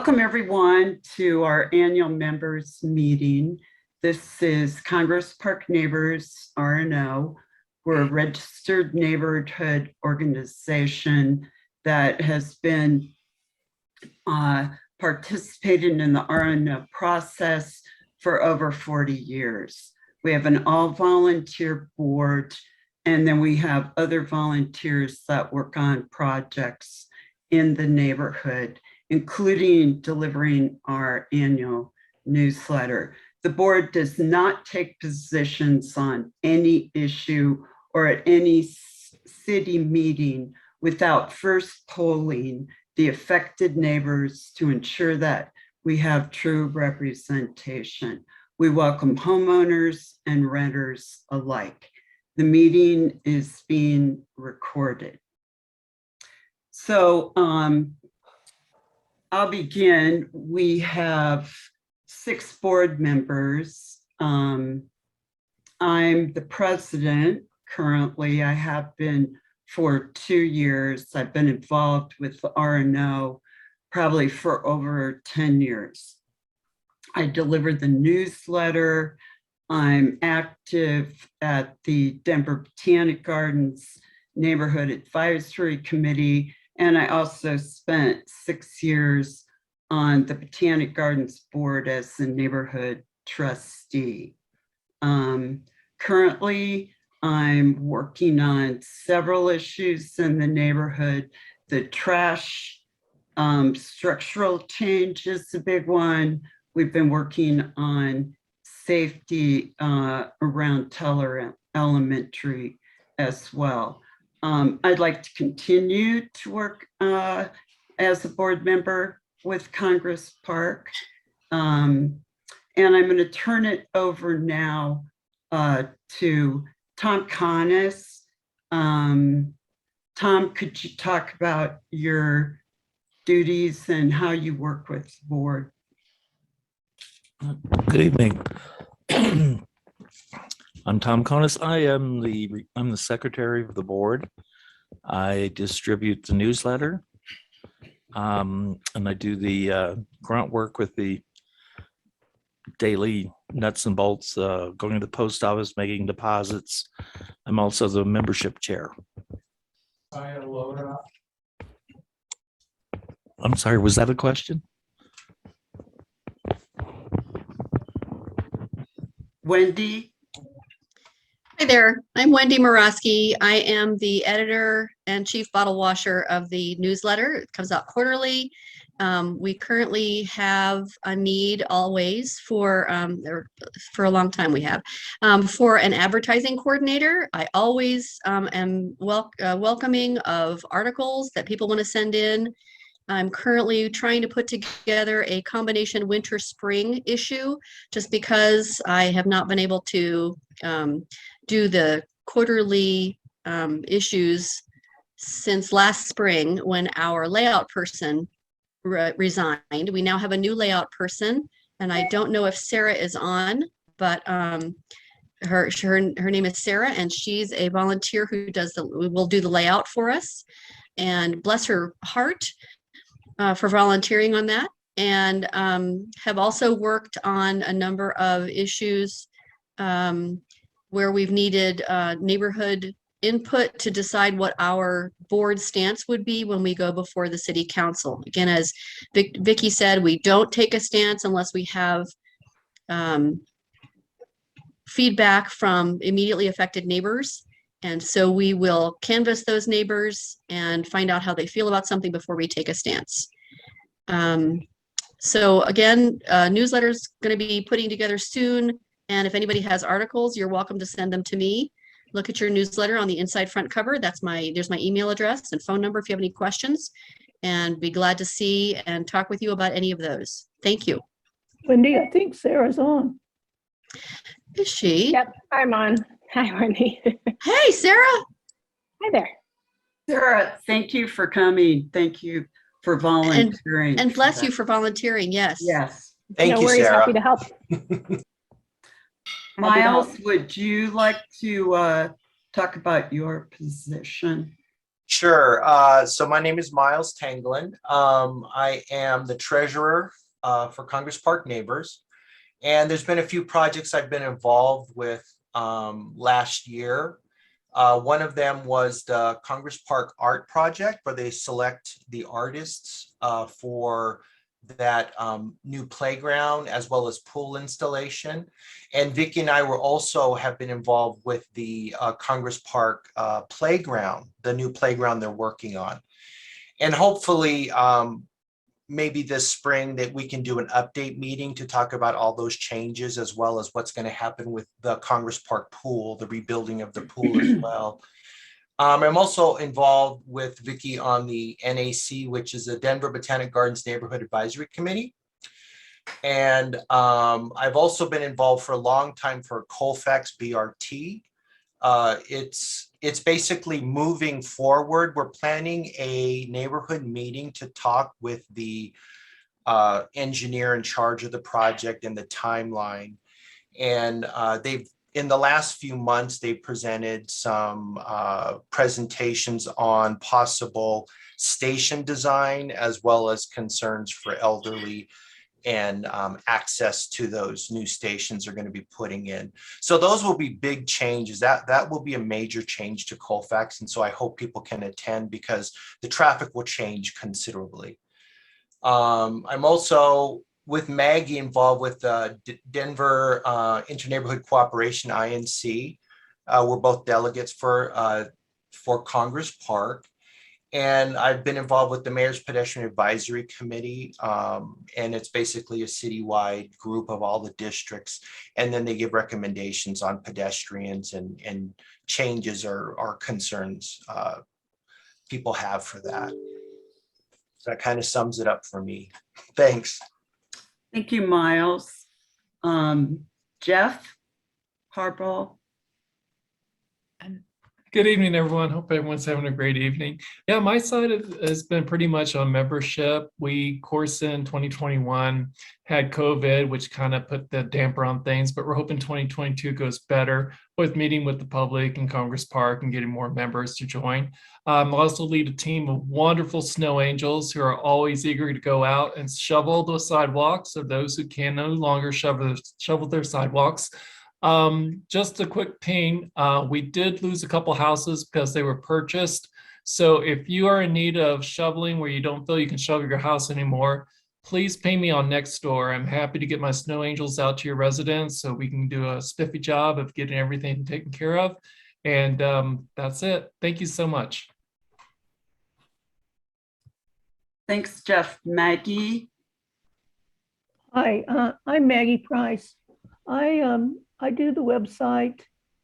Welcome everyone to our annual members meeting. This is Congress Park Neighbors, RNO. We're a registered neighborhood organization that has been participating in the RNO process for over 40 years. We have an all-volunteer board, and then we have other volunteers that work on projects in the neighborhood, including delivering our annual newsletter. The board does not take positions on any issue or at any city meeting without first polling the affected neighbors to ensure that we have true representation. We welcome homeowners and renters alike. The meeting is being recorded. So I'll begin. We have 6 board members. I'm the president currently. I have been for 2 years. I've been involved with the RNO probably for over 10 years. I deliver the newsletter. I'm active at the Denver Botanic Gardens Neighborhood Advisory Committee, and I also spent 6 years on the Botanic Gardens board as a neighborhood trustee. Currently, I'm working on several issues in the neighborhood. The trash structural change is a big one. We've been working on safety around Teller Elementary as well. I'd like to continue to work as a board member with Congress Park. And I'm going to turn it over now to Tom Connis. Tom, could you talk about your duties and how you work with the board? Good evening. I'm Tom Connis. I'm the secretary of the board. I distribute the newsletter, and I do the grunt work with the daily nuts and bolts, going to the post office, making deposits. I'm also the membership chair. I'm sorry, was that a question? Wendy? Hi there, I'm Wendy Morosky. I am the editor and chief bottle washer of the newsletter. It comes out quarterly. We currently have a need always for a long time we have, for an advertising coordinator. I always am welcoming of articles that people want to send in. I'm currently trying to put together a combination winter-spring issue, just because I have not been able to do the quarterly issues since last spring when our layout person resigned. We now have a new layout person, and I don't know if Sarah is on, but her name is Sarah, and she's a volunteer who will do the layout for us. And bless her heart for volunteering on that, and have also worked on a number of issues where we've needed neighborhood input to decide what our board stance would be when we go before the city council. Again, as Vicki said, we don't take a stance unless we have feedback from immediately affected neighbors. And so we will canvass those neighbors and find out how they feel about something before we take a stance. So again, newsletter is going to be putting together soon. And if anybody has articles, you're welcome to send them to me. Look at your newsletter on the inside front cover. There's my email address and phone number if you have any questions, and be glad to see and talk with you about any of those. Thank you. Wendy, I think Sarah's on. Is she? Yep, I'm on. Hi, Wendy. Hey, Sarah. Hi there. Sarah, thank you for coming. Thank you for volunteering. And bless you for volunteering. Yes. Yes. No worries, happy to help. Miles, would you like to talk about your position? Sure. So my name is Miles Tanglin. I am the treasurer for Congress Park Neighbors. And there's been a few projects I've been involved with last year. One of them was the Congress Park Art Project, where they select the artists for that new playground as well as pool installation. And Vicki and I were also have been involved with the Congress Park playground, the new playground they're working on. And hopefully maybe this spring that we can do an update meeting to talk about all those changes as well as what's going to happen with the Congress Park pool, the rebuilding of the pool as well. I'm also involved with Vicki on the NAC, which is the Denver Botanic Gardens Neighborhood Advisory Committee. And I've also been involved for a long time for Colfax BRT. It's basically moving forward. We're planning a neighborhood meeting to talk with the engineer in charge of the project and the timeline. And they've, in the last few months, they presented some presentations on possible station design as well as concerns for elderly and access to those new stations are going to be putting in. So those will be big changes. That will be a major change to Colfax. And so I hope people can attend because the traffic will change considerably. I'm also with Maggie involved with Denver Interneighborhood Cooperation, INC. We're both delegates for Congress Park. And I've been involved with the Mayor's Pedestrian Advisory Committee. And it's basically a citywide group of all the districts. And then they give recommendations on pedestrians and changes or concerns people have for that. So that kind of sums it up for me. Thanks. Thank you, Miles. Jeff Harbaugh. Good evening, everyone. Hope everyone's having a great evening. Yeah, my side has been pretty much on membership. We, of course, in 2021 had COVID, which kind of put the damper on things, but we're hoping 2022 goes better with meeting with the public in Congress Park and getting more members to join. I also lead a team of wonderful snow angels who are always eager to go out and shovel the sidewalks of those who can no longer shovel their sidewalks. Just a quick ping, we did lose a couple houses because they were purchased. So if you are in need of shoveling where you don't feel you can shovel your house anymore, please ping me on Nextdoor. I'm happy to get my snow angels out to your residence so we can do a spiffy job of getting everything taken care of. And that's it. Thank you so much. Thanks, Jeff. Maggie. Hi, I'm Maggie Price. I do the website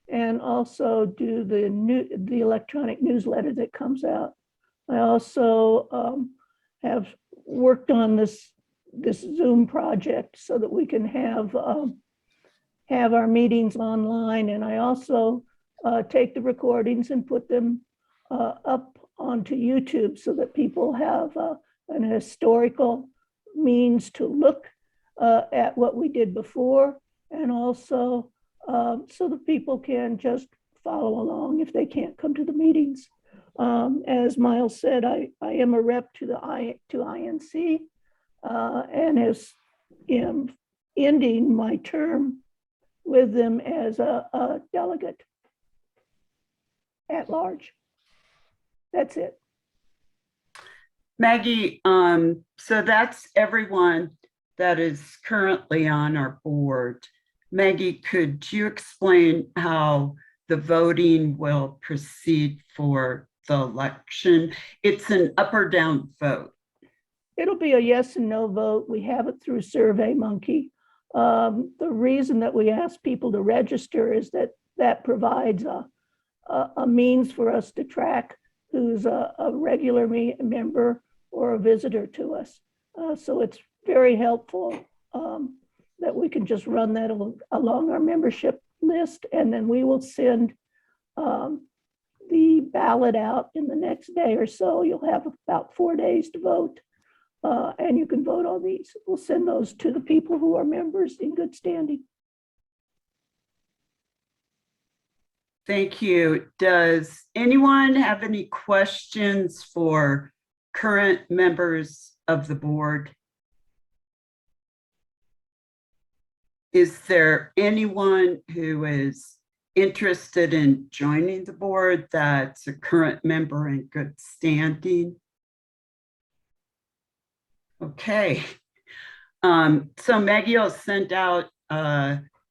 and also do the electronic newsletter that comes out. I also have worked on this Zoom project so that we can have our meetings online. And I also take the recordings and put them up onto YouTube so that people have an historical means to look at what we did before, and also so that people can just follow along if they can't come to the meetings. As Miles said, I am a rep to INC and am ending my term with them as a delegate at large. That's it. Maggie, so that's everyone that is currently on our board. Maggie, could you explain how the voting will proceed for the election? It's an up or down vote. It'll be a yes and no vote. We have it through SurveyMonkey. The reason that we ask people to register is that provides a means for us to track who's a regular member or a visitor to us. So it's very helpful that we can just run that along our membership list, and then we will send the ballot out in the next day or so. You'll have about 4 days to vote, and you can vote on these. We'll send those to the people who are members in good standing. Thank you. Does anyone have any questions for current members of the board? Is there anyone who is interested in joining the board that's a current member in good standing? Okay. So Maggie will send out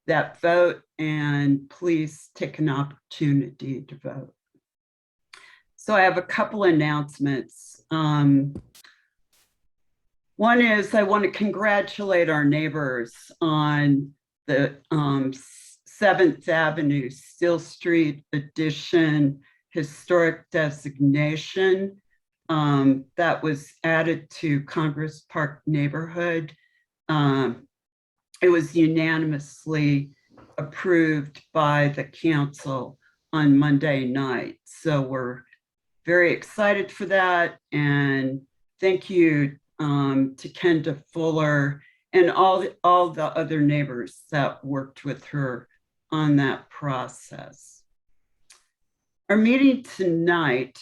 that vote, and please take an opportunity to vote. So I have a couple announcements. One is I want to congratulate our neighbors on the 7th Avenue Steel Street addition historic designation that was added to Congress Park neighborhood. It was unanimously approved by the council on Monday night. So we're very excited for that. And thank you to Kenda Fuller and all the other neighbors that worked with her on that process. Our meeting tonight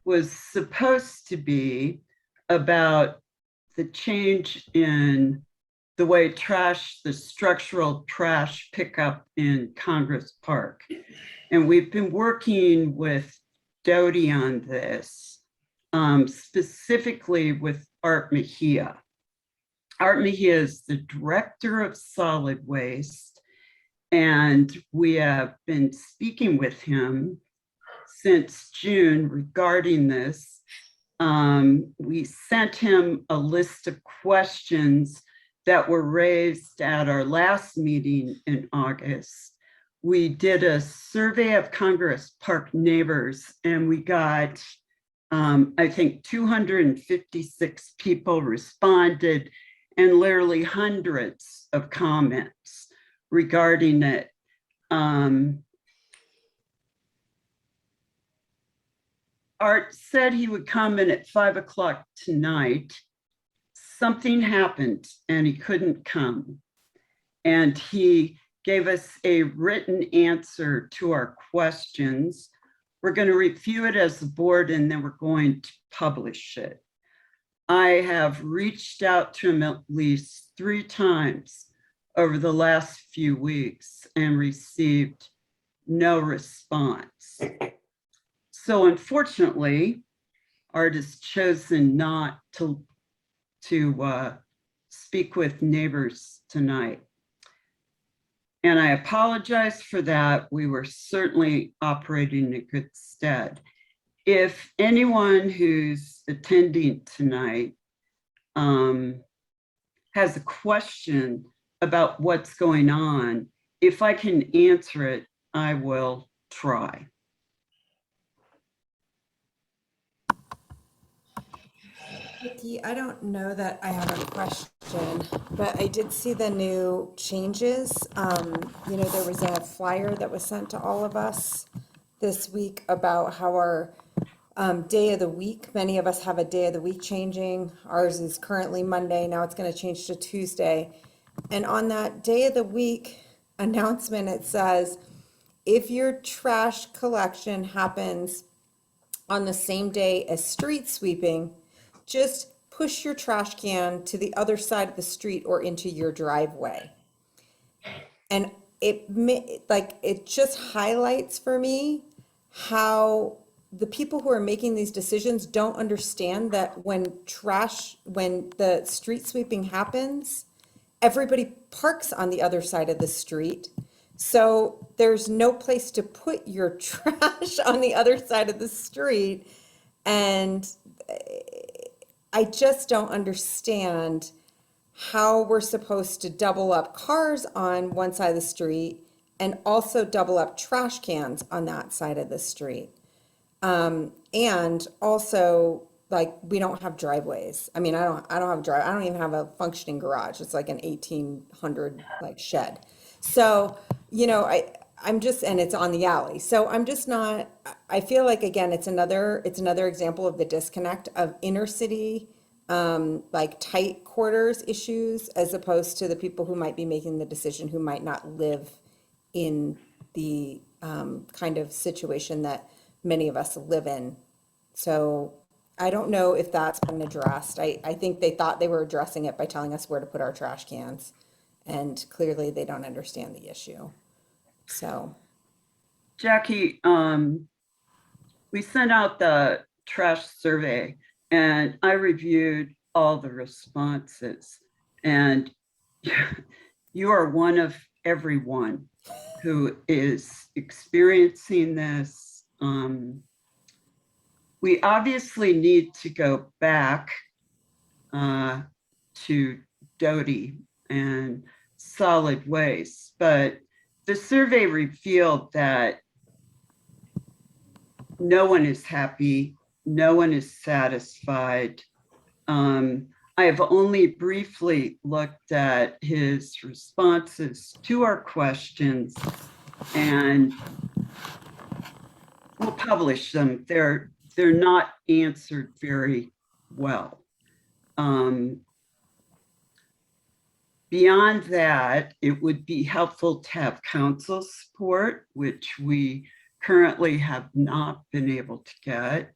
was supposed to be about the change in the way the structural trash pickup in Congress Park. And we've been working with Dodie on this, specifically with Art Mejia. Art Mejia is the director of solid waste, and we have been speaking with him since June regarding this. We sent him a list of questions that were raised at our last meeting in August. We did a survey of Congress Park neighbors, and we got, I think, 256 people responded and literally hundreds of comments regarding it. Art said he would come in at 5 o'clock tonight. Something happened and he couldn't come. And he gave us a written answer to our questions. We're going to review it as a board, and then we're going to publish it. I have reached out to him at least 3 times over the last few weeks and received no response. So unfortunately, Art has chosen not to speak with neighbors tonight. And I apologize for that. We were certainly operating in good stead. If anyone who's attending tonight has a question about what's going on, if I can answer it, I will try. Vicki, I don't know that I have a question, but I did see the new changes. There was a flyer that was sent to all of us this week about how our day of the week, many of us have a day of the week changing. Ours is currently Monday, now it's going to change to Tuesday. And on that day of the week announcement, it says, if your trash collection happens on the same day as street sweeping, just push your trash can to the other side of the street or into your driveway. And it just highlights for me how the people who are making these decisions don't understand that when the street sweeping happens, everybody parks on the other side of the street. So there's no place to put your trash on the other side of the street. And I just don't understand how we're supposed to double up cars on one side of the street and also double up trash cans on that side of the street. And also, like, we don't have driveways. I mean, I don't have I don't even have a functioning garage. It's like an 1800 like shed. So, I'm just, and it's on the alley. So I'm just not, I feel like, again, it's another example of the disconnect of inner city, like tight quarters issues, as opposed to the people who might be making the decision who might not live in the kind of situation that many of us live in. So I don't know if that's been addressed. I think they thought they were addressing it by telling us where to put our trash cans. And clearly they don't understand the issue. So. Jackie, we sent out the trash survey and I reviewed all the responses, and you are one of everyone who is experiencing this. We obviously need to go back to Doty and solid waste, but the survey revealed that no one is happy, no one is satisfied. I have only briefly looked at his responses to our questions, and we'll publish them. They're not answered very well. Beyond that, it would be helpful to have council support, which we currently have not been able to get.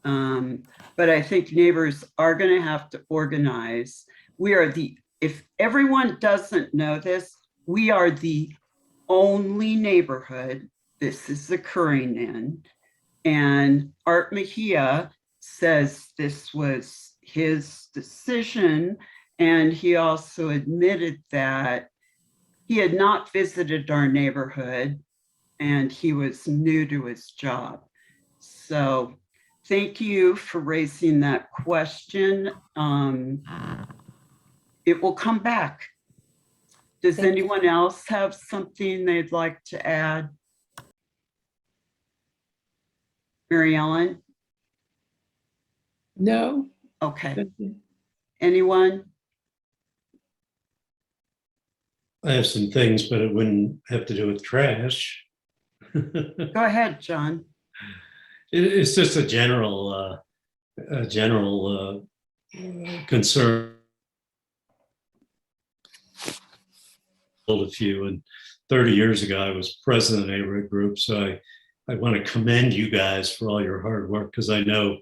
But I think neighbors are going to have to organize. If everyone doesn't know this, we are the only neighborhood this is occurring in. And Art Mejia says this was his decision. And he also admitted that he had not visited our neighborhood and he was new to his job. So thank you for raising that question. It will come back. Does anyone else have something they'd like to add? Mary Ellen? No. Okay. Anyone? I have some things, but it wouldn't have to do with trash. Go ahead, John. It's just a general concern. A few, and 30 years ago, I was president of the neighborhood group. So I want to commend you guys for all your hard work, because I know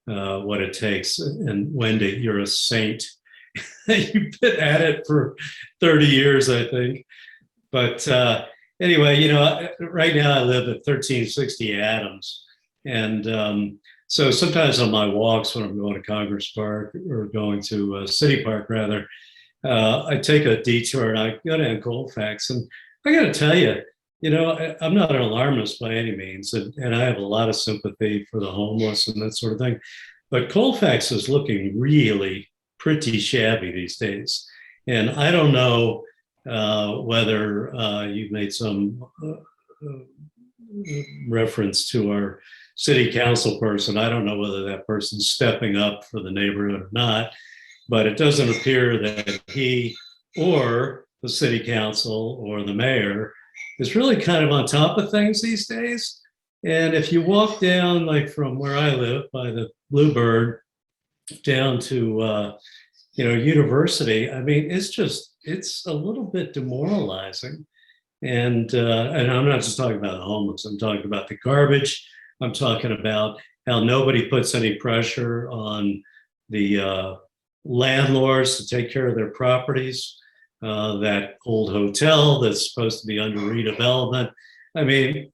what it takes. And Wendy, you're a saint. You've been at it for 30 years, I think. But anyway, you know, right now I live at 1360 Adams. And so sometimes on my walks when I'm going to Congress Park or going to City Park, rather, I take a detour and I go to Colfax. And I got to tell you, you know, I'm not an alarmist by any means. And I have a lot of sympathy for the homeless and that sort of thing. But Colfax is looking really pretty shabby these days. And I don't know whether you've made some reference to our city council person. I don't know whether that person's stepping up for the neighborhood or not, but it doesn't appear that he or the city council or the mayor is really kind of on top of things these days. And if you walk down, like from where I live by the Bluebird down to University, I mean, it's a little bit demoralizing. And I'm not just talking about the homeless, I'm talking about the garbage. I'm talking about how nobody puts any pressure on the landlords to take care of their properties. That old hotel that's supposed to be under redevelopment. I mean,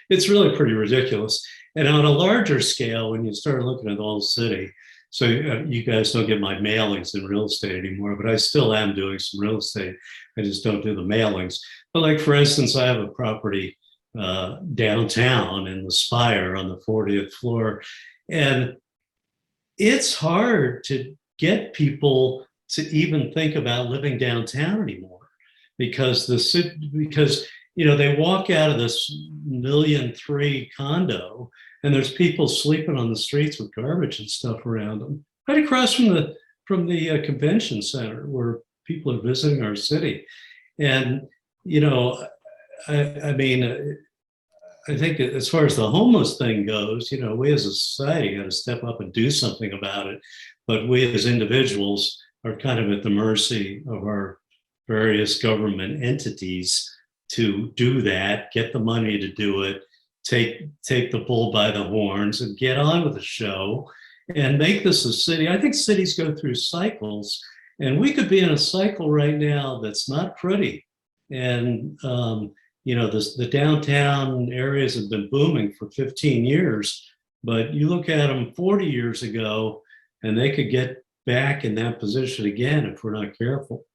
it's really pretty ridiculous. And on a larger scale, when you start looking at the whole city, so you guys don't get my mailings in real estate anymore, but I still am doing some real estate. I just don't do the mailings. But like, for instance, I have a property downtown in the Spire on the 40th floor. And it's hard to get people to even think about living downtown anymore, because they walk out of this $1.3 million condo and there's people sleeping on the streets with garbage and stuff around them, right across from the convention center where people are visiting our city. And I mean, I think as far as the homeless thing goes, we as a society got to step up and do something about it. But we as individuals are kind of at the mercy of our various government entities to do that, get the money to do it, take the bull by the horns and get on with the show and make this a city. I think cities go through cycles, and we could be in a cycle right now that's not pretty. And the downtown areas have been booming for 15 years, but you look at them 40 years ago, and they could get back in that position again if we're not careful.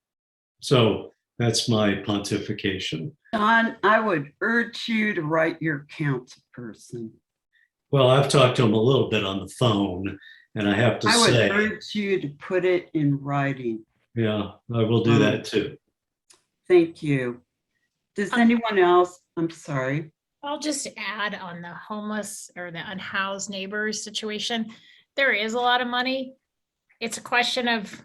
So that's my pontification. Don, I would urge you to write your council person. Well, I've talked to him a little bit on the phone, and I have to I would say, urge you to put it in writing. yeah, I will do that too. Thank you. Does anyone else? I'm sorry. I'll just add on the homeless or the unhoused neighbors situation. There is a lot of money. It's a question of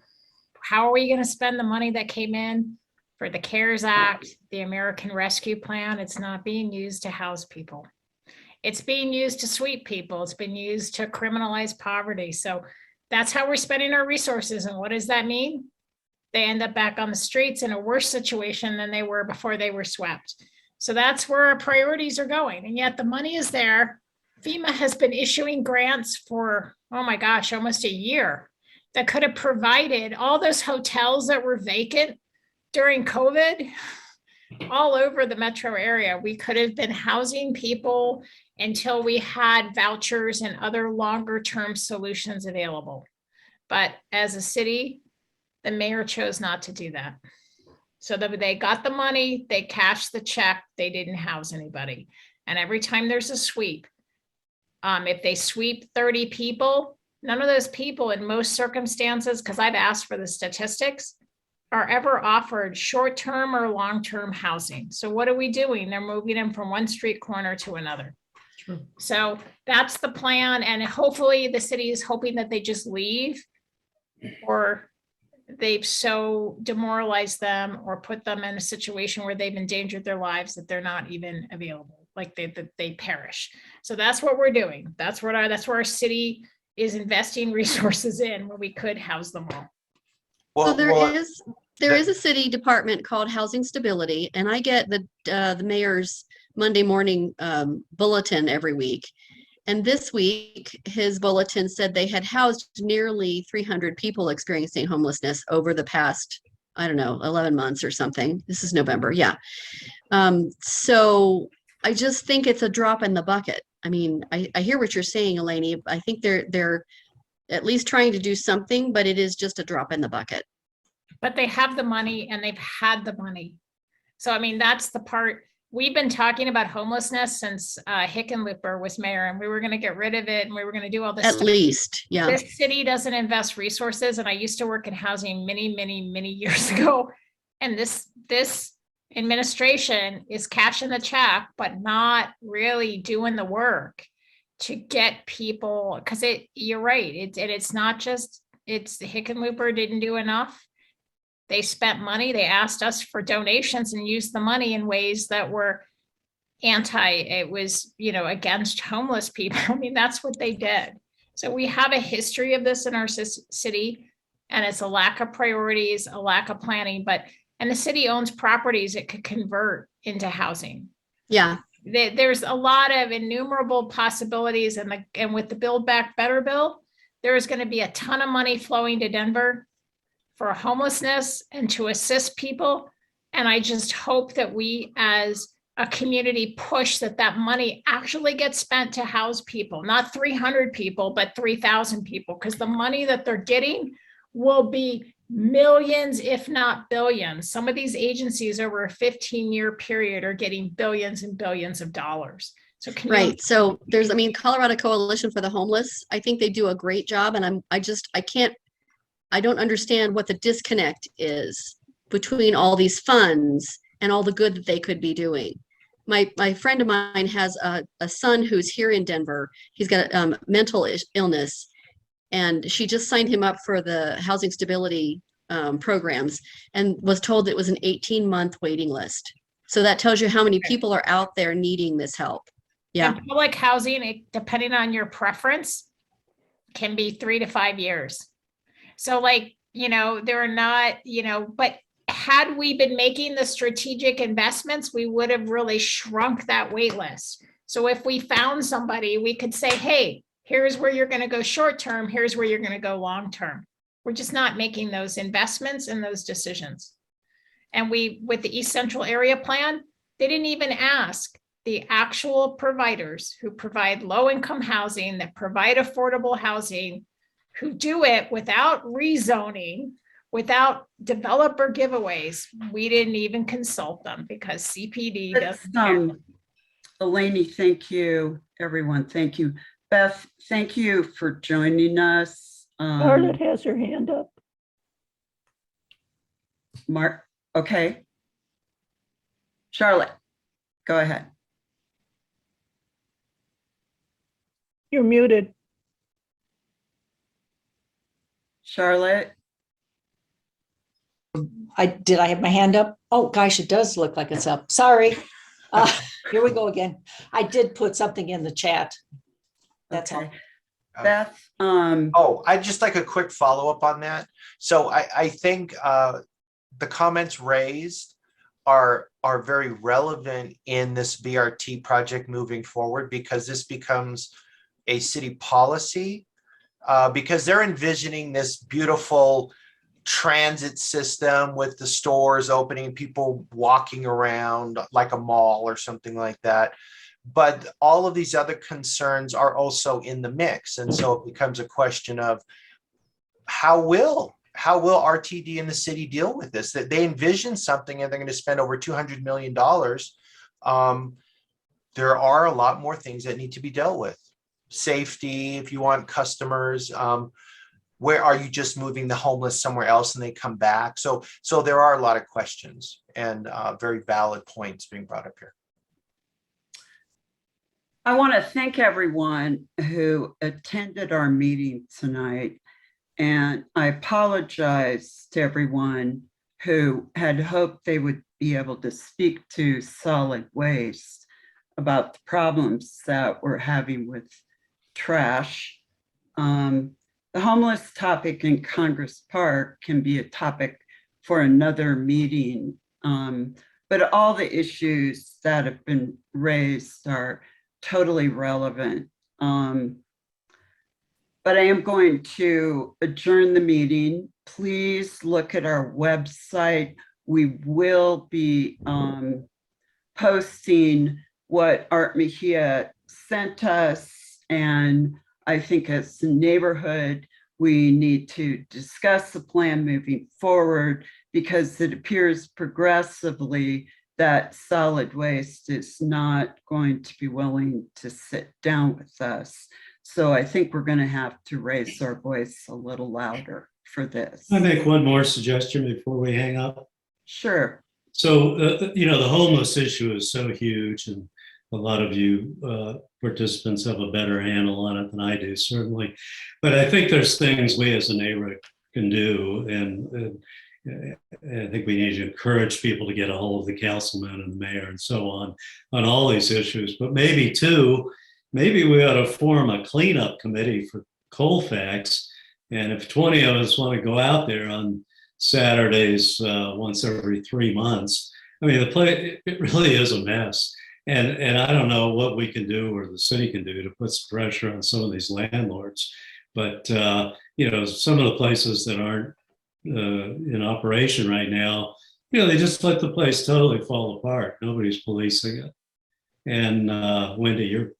how are we going to spend the money that came in for the CARES Act, the American Rescue Plan? It's not being used to house people. It's being used to sweep people. It's been used to criminalize poverty. So that's how we're spending our resources. And what does that mean? They end up back on the streets in a worse situation than they were before they were swept. So that's where our priorities are going. And yet the money is there. FEMA has been issuing grants for, oh my gosh, almost a year that could have provided all those hotels that were vacant during COVID all over the metro area. We could have been housing people until we had vouchers and other longer term solutions available. But as a city, the mayor chose not to do that. So that they got the money, they cashed the check, they didn't house anybody. And every time there's a sweep, if they sweep 30 people, none of those people in most circumstances, because I've asked for the statistics, are ever offered short-term or long-term housing. So what are we doing? They're moving them from one street corner to another. True. So that's the plan. And hopefully the city is hoping that they just leave, or they've so demoralized them or put them in a situation where they've endangered their lives that they're not even available, like they perish. So that's what we're doing. That's where our city is investing resources in, where we could house them all. So there is a city department called Housing Stability, and I get the mayor's Monday morning bulletin every week. And this week, his bulletin said they had housed nearly 300 people experiencing homelessness over the past, 11 months or something. This is November, yeah. So I just think it's a drop in the bucket. I mean, I hear what you're saying, Eleni. I think they're at least trying to do something, but it is just a drop in the bucket. But they have the money and they've had the money. So, I mean, that's the part. We've been talking about homelessness since Hickenlooper was mayor, and we were going to get rid of it, and we were going to do all this At stuff. least, yeah. This city doesn't invest resources, and I used to work in housing many, many, many years ago. And this administration is cashing the check, but not really doing the work to get people, because you're right. It's not just, it's Hickenlooper didn't do enough. They spent money. They asked us for donations and used the money in ways that were against homeless people. I mean, that's what they did. So we have a history of this in our city, and it's a lack of priorities, a lack of planning, and the city owns properties it could convert into housing. Yeah. There's a lot of innumerable possibilities, and with the Build Back Better bill, there is going to be a ton of money flowing to Denver for homelessness and to assist people. And I just hope that we as a community push that money actually gets spent to house people, not 300 people, but 3,000 people, because the money that they're getting will be millions, if not billions. Some of these agencies over a 15-year period are getting billions and billions of dollars. So right. So there's, Colorado Coalition for the Homeless. I think they do a great job, and I don't understand what the disconnect is between all these funds and all the good that they could be doing. My friend of mine has a son who's here in Denver. He's got mental illness, and she just signed him up for the housing stability programs and was told it was an 18-month waiting list. So that tells you how many people are out there needing this help. Yeah. And public housing, depending on your preference, can be 3 to 5 years. So they're not, but had we been making the strategic investments, we would have really shrunk that wait list. So if we found somebody, we could say, hey, here's where you're going to go short term, here's where you're going to go long term. We're just not making those investments and those decisions. And with the East Central Area Plan, they didn't even ask the actual providers who provide low-income housing, that provide affordable housing, who do it without rezoning, without developer giveaways. We didn't even consult them because CPD doesn't. Eleni, thank you. Everyone, thank you. Beth, thank you for joining us. Charlotte has her hand up. Mark, okay. Charlotte, go ahead. You're muted. Charlotte. Did I have my hand up? Oh, gosh, it does look like it's up. Sorry. Here we go again. I did put something in the chat. That's Okay. all. Beth, I'd just like a quick follow-up on that. So I think the comments raised are very relevant in this BRT project moving forward, because this becomes a city policy, because they're envisioning this beautiful transit system with the stores opening, people walking around like a mall or something like that. But all of these other concerns are also in the mix. And so it becomes a question of how will RTD and the city deal with this? That they envision something and they're going to spend over $200 million. There are a lot more things that need to be dealt with. Safety, if you want customers, where are you just moving the homeless somewhere else and they come back? So there are a lot of questions and very valid points being brought up here. I want to thank everyone who attended our meeting tonight. And I apologize to everyone who had hoped they would be able to speak to solid waste about the problems that we're having with trash. The homeless topic in Congress Park can be a topic for another meeting, but all the issues that have been raised are totally relevant. But I am going to adjourn the meeting. Please look at our website. We will be posting what Art Mejia sent us, and I think as a neighborhood, we need to discuss the plan moving forward, because it appears progressively that solid waste is not going to be willing to sit down with us. So I think we're going to have to raise our voice a little louder for this. I make one more suggestion before we hang up. Sure. So, the homeless issue is so huge, and a lot of you participants have a better handle on it than I do, certainly. But I think there's things we as a neighborhood can do, and I think we need to encourage people to get a hold of the councilman and the mayor and so on all these issues. But maybe we ought to form a cleanup committee for Colfax. And if 20 of us want to go out there on Saturdays once every 3 months, I mean, it really is a mess. And I don't know what we can do or the city can do to put some pressure on some of these landlords. But, some of the places that aren't in operation right now, they just let the place totally fall apart. Nobody's policing it. And Wendy, you're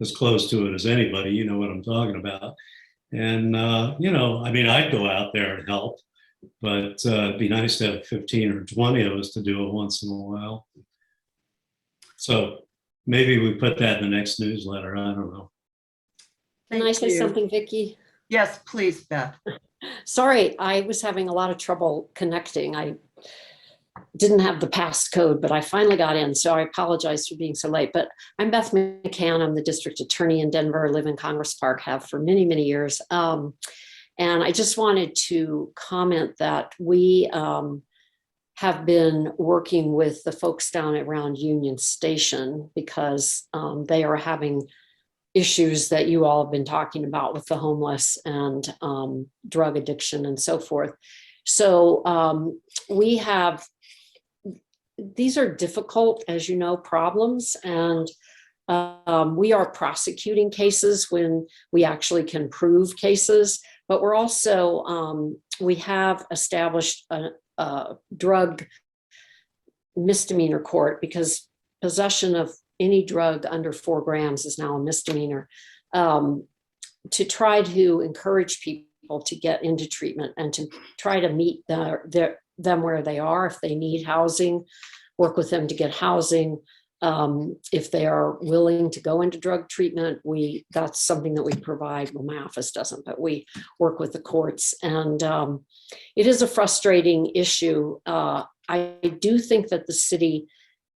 as close to it as anybody. You know what I'm talking about. And, I'd go out there and help, but it'd be nice to have 15 or 20 of us to do it once in a while. So maybe we put that in the next newsletter. I don't know. Can I say something, Vicki? Yes, please, Beth. Sorry, I was having a lot of trouble connecting. I didn't have the passcode, but I finally got in. So I apologize for being so late. But I'm Beth McCann. I'm the district attorney in Denver, live in Congress Park, have for many, many years. And I just wanted to comment that we have been working with the folks down around Union Station because they are having issues that you all have been talking about with the homeless and drug addiction and so forth. So we have, these are difficult, as you know, problems, and we are prosecuting cases when we actually can prove cases, but we're also, we have established a drug misdemeanor court, because possession of any drug under 4 grams is now a misdemeanor, to try to encourage people to get into treatment and to try to meet them where they are. If they need housing, work with them to get housing. If they are willing to go into drug treatment, that's something that we provide. Well, my office doesn't, but we work with the courts, and it is a frustrating issue. I do think that the city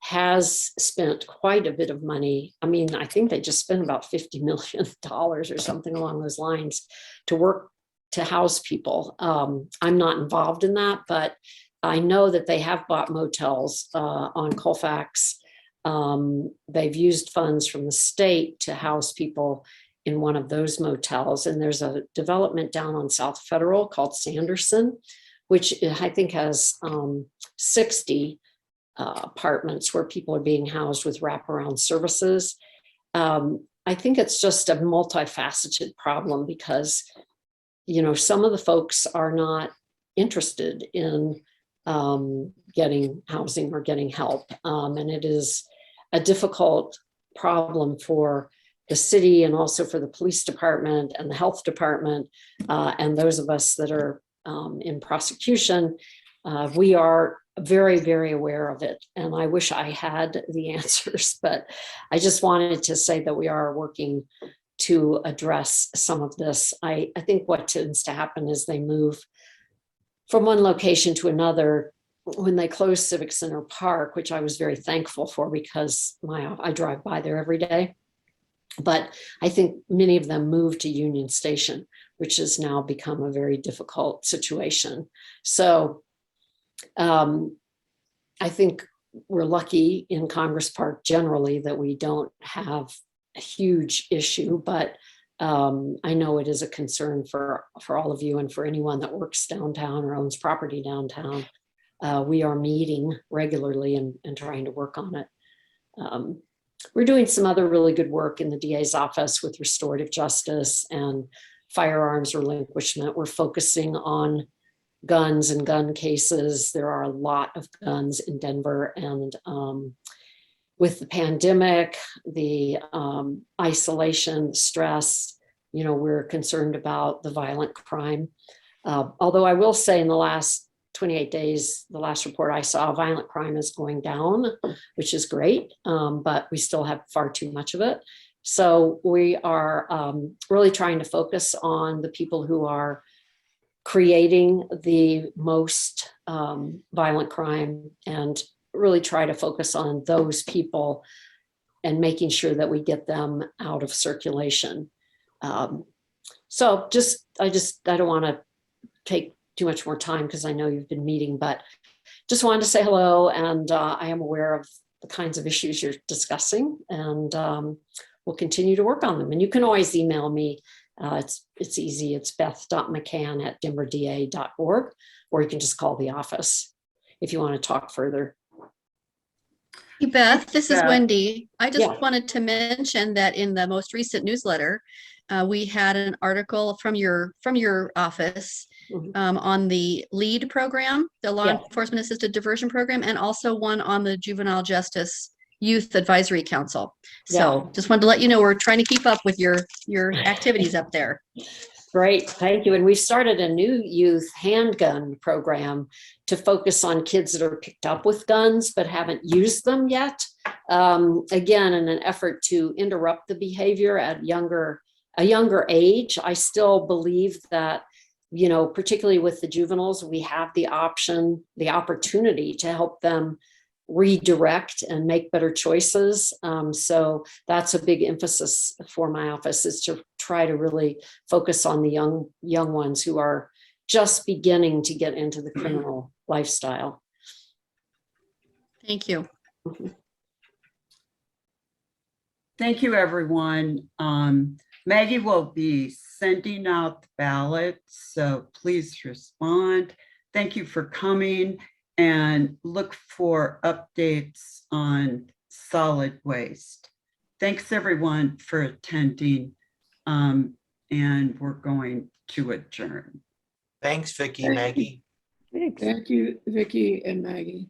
has spent quite a bit of money. I mean, I think they just spent about $50 million or something along those lines to work to house people. I'm not involved in that, but I know that they have bought motels on Colfax. They've used funds from the state to house people in one of those motels. And there's a development down on South Federal called Sanderson, which I think has 60 apartments where people are being housed with wraparound services. I think it's just a multifaceted problem because, you know, some of the folks are not interested in getting housing or getting help. And it is a difficult problem for the city and also for the police department and the health department and those of us that are in prosecution. We are very, very aware of it. And I wish I had the answers, but I just wanted to say that we are working to address some of this. I think what tends to happen is they move from one location to another. When they closed Civic Center Park, which I was very thankful for because I drive by there every day. But I think many of them moved to Union Station, which has now become a very difficult situation. So I think we're lucky in Congress Park generally that we don't have a huge issue, but I know it is a concern for all of you and for anyone that works downtown or owns property downtown. We are meeting regularly and trying to work on it. We're doing some other really good work in the DA's office with restorative justice and firearms relinquishment. We're focusing on guns and gun cases. There are a lot of guns in Denver, and with the pandemic, the isolation, stress, you know, we're concerned about the violent crime. Although I will say in the last 28 days, the last report I saw, violent crime is going down, which is great, but we still have far too much of it. So we are really trying to focus on the people who are creating the most violent crime and really try to focus on those people and making sure that we get them out of circulation. So I don't want to take too much more time because I know you've been meeting, but just wanted to say hello. And I am aware of the kinds of issues you're discussing, and we'll continue to work on them. And you can always email me. It's easy. It's beth.mccann@denverda.org, or you can just call the office if you want to talk further. Hey Beth, this is Beth. Wendy. I just Yeah. wanted to mention that in the most recent newsletter, we had an article from your office on the LEAD program, the Law Yeah. Enforcement Assisted Diversion Program, and also one on the Juvenile Justice Youth Advisory Council. So just wanted to let you know we're trying to keep up with your activities up there. Great, thank you. And we've started a new youth handgun program to focus on kids that are picked up with guns but haven't used them yet. Again, in an effort to interrupt the behavior at a younger age. I still believe that, you know, particularly with the juveniles, we have the opportunity to help them redirect and make better choices. So that's a big emphasis for my office, is to try to really focus on the young ones who are just beginning to get into the criminal lifestyle. Thank you. Thank you, everyone. Maggie will be sending out the ballots, so please respond. Thank you for coming, and look for updates on solid waste. Thanks everyone for attending. And we're going to adjourn. Thanks, Vicky, Thank you. Maggie. Thanks. Thank you, Vicky and Maggie.